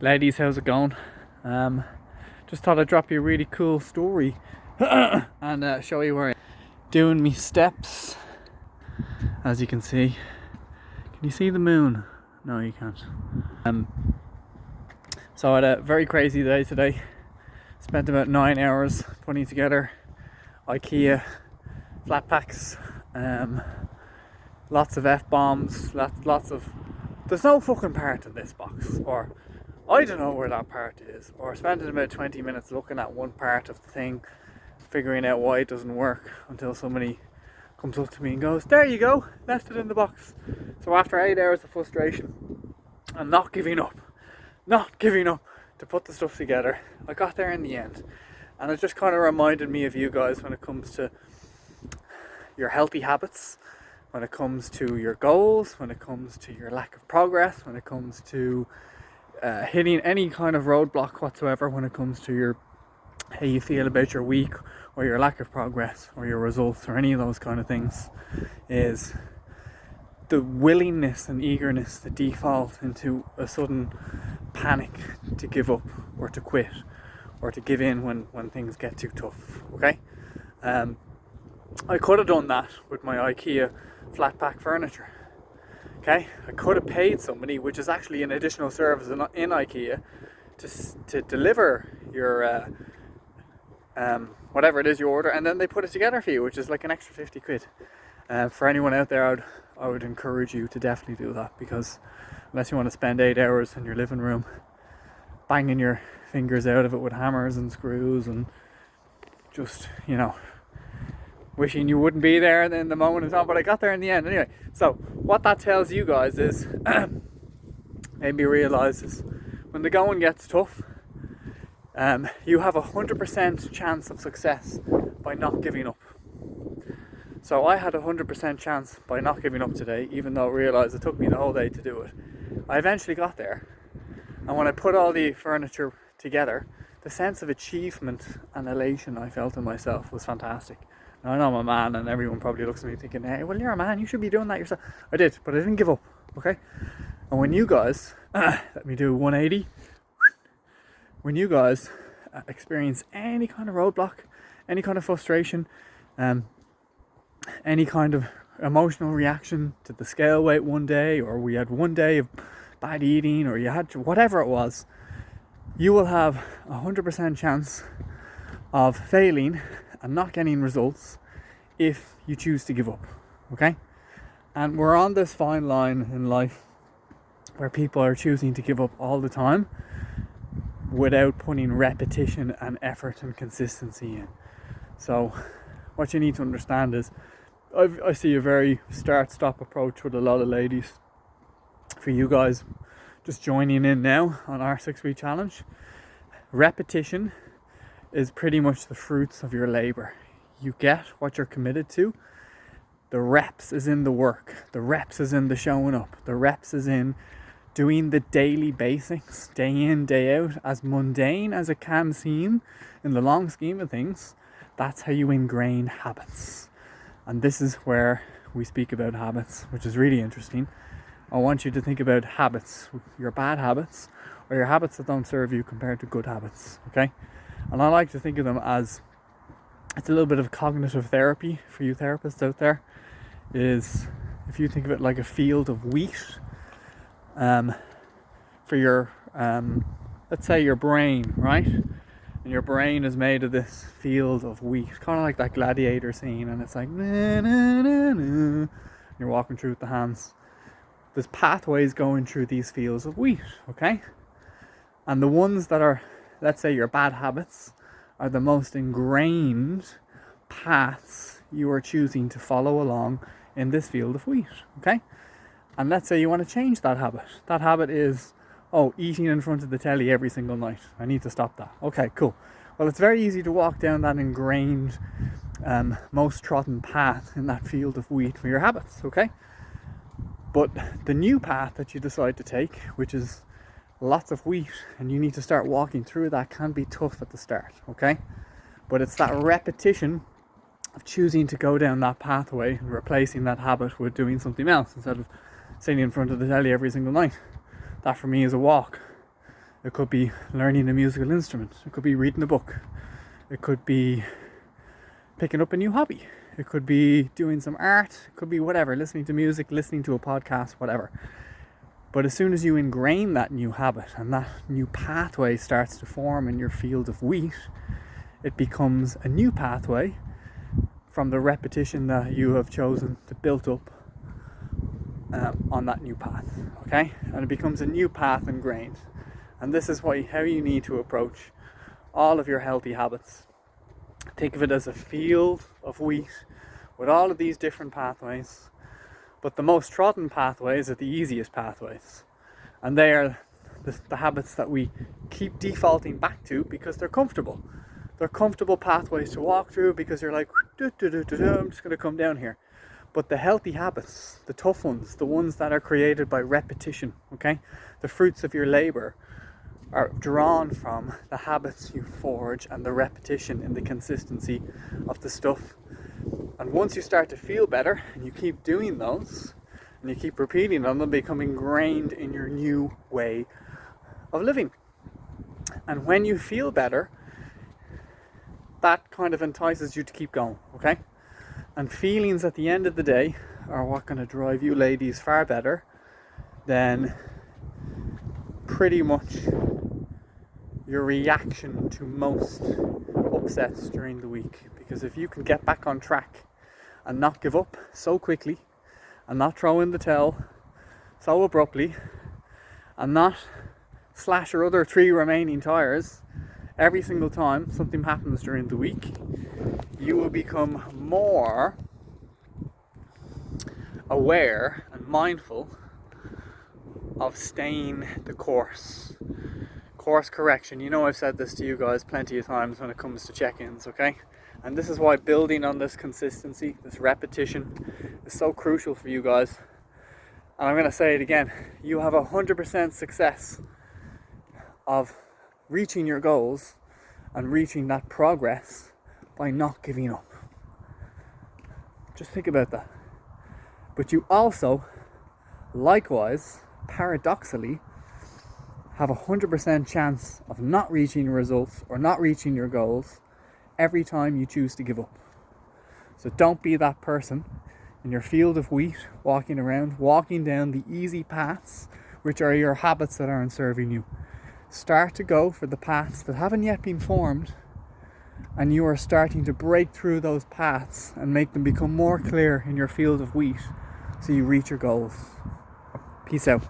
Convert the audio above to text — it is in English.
Ladies, how's it going? Just thought I'd drop you a really cool story and show you where I'm doing me steps. As you can see, can you see the moon? No, you can't. So I had a very crazy day today. Spent about 9 hours putting together IKEA flat packs. Lots of F-bombs, lots of... There's no fucking part in this box, or I don't know where that part is, or spending about 20 minutes looking at one part of the thing, figuring out why it doesn't work, until somebody comes up to me and goes, there you go, left it in the box. So after 8 hours of frustration and not giving up to put the stuff together, I got there in the end. And it just kind of reminded me of you guys when it comes to your healthy habits, when it comes to your goals, when it comes to your lack of progress, when it comes to hitting any kind of roadblock whatsoever, when it comes to your how you feel about your week or your lack of progress or your results or any of those kind of things, is the willingness and eagerness to default into a sudden panic to give up or to quit or to give in when things get too tough. Okay, I could have done that with my IKEA flat pack furniture. Okay, I could have paid somebody, which is actually an additional service in IKEA, to deliver your whatever it is you order, and then they put it together for you, which is like an extra 50 quid. For anyone out there, I would encourage you to definitely do that, because unless you want to spend 8 hours in your living room banging your fingers out of it with hammers and screws and just, wishing you wouldn't be there in the moment and all, but I got there in the end anyway. So what that tells you guys is maybe realize is when the going gets tough, you have 100% chance of success by not giving up. So I had 100% chance by not giving up today, even though I realized it took me the whole day to do it. I eventually got there, and when I put all the furniture together, the sense of achievement and elation I felt in myself was fantastic. I know I'm a man, and everyone probably looks at me thinking, hey, well, you're a man, you should be doing that yourself. I did, but I didn't give up, okay? And when you guys, let me do 180, when you guys experience any kind of roadblock, any kind of frustration, any kind of emotional reaction to the scale weight one day, or we had one day of bad eating, or you had whatever it was, you will have 100% chance of failing and not getting results if you choose to give up, okay? And we're on this fine line in life where people are choosing to give up all the time without putting repetition and effort and consistency in. So what you need to understand is I see a very start-stop approach with a lot of ladies. For you guys just joining in now on our 6-week challenge, repetition is pretty much the fruits of your labor. You get what you're committed to. The reps is in the work. The reps is in the showing up. The reps is in doing the daily basics, day in, day out, as mundane as it can seem in the long scheme of things. That's how you ingrain habits. And this is where we speak about habits, which is really interesting. I want you to think about habits, your bad habits, or your habits that don't serve you compared to good habits, okay? And I like to think of them as, it's a little bit of cognitive therapy for you therapists out there, is if you think of it like a field of wheat, for your, let's say your brain, right? And your brain is made of this field of wheat, kind of like that Gladiator scene, and it's like, na, na, na, na. You're walking through with the hands. There's pathways going through these fields of wheat, okay? And the ones that are, let's say your bad habits, are the most ingrained paths you are choosing to follow along in this field of wheat, okay? And let's say you want to change that habit. That habit is, eating in front of the telly every single night. I need to stop that. Okay, cool. Well, it's very easy to walk down that ingrained, most trodden path in that field of wheat for your habits, okay? But the new path that you decide to take, which is lots of wheat, and you need to start walking through that, can be tough at the start, okay? But it's that repetition of choosing to go down that pathway and replacing that habit with doing something else instead of sitting in front of the telly every single night. That for me is a walk. It could be learning a musical instrument. It could be reading a book. It could be picking up a new hobby. It could be doing some art. It could be whatever, listening to music, listening to a podcast, whatever. But as soon as you ingrain that new habit and that new pathway starts to form in your field of wheat, it becomes a new pathway from the repetition that you have chosen to build up on that new path, okay? And it becomes a new path ingrained. And this is how you need to approach all of your healthy habits. Think of it as a field of wheat with all of these different pathways, but the most trodden pathways are the easiest pathways, and they are the habits that we keep defaulting back to because they're comfortable. They're comfortable pathways to walk through because you're like, I'm just going to come down here. But the healthy habits, the tough ones, the ones that are created by repetition, okay, the fruits of your labor are drawn from the habits you forge and the repetition and the consistency of the stuff. And once you start to feel better and you keep doing those and you keep repeating them, they'll become ingrained in your new way of living. And when you feel better, that kind of entices you to keep going, okay? And feelings at the end of the day are what going to drive you ladies far better than pretty much your reaction to most upsets during the week. Because if you can get back on track and not give up so quickly and not throw in the towel so abruptly and not slash your other 3 remaining tires every single time something happens during the week, you will become more aware and mindful of staying the course. Course correction. You know, I've said this to you guys plenty of times when it comes to check-ins, okay? And this is why building on this consistency, this repetition, is so crucial for you guys. And I'm going to say it again. You have 100% success of reaching your goals and reaching that progress by not giving up. Just think about that. But you also, likewise, paradoxically, have 100% chance of not reaching results or not reaching your goals every time you choose to give up. So don't be that person in your field of wheat walking around, walking down the easy paths, which are your habits that aren't serving you. Start to go for the paths that haven't yet been formed, and you are starting to break through those paths and make them become more clear in your field of wheat so you reach your goals. Peace out.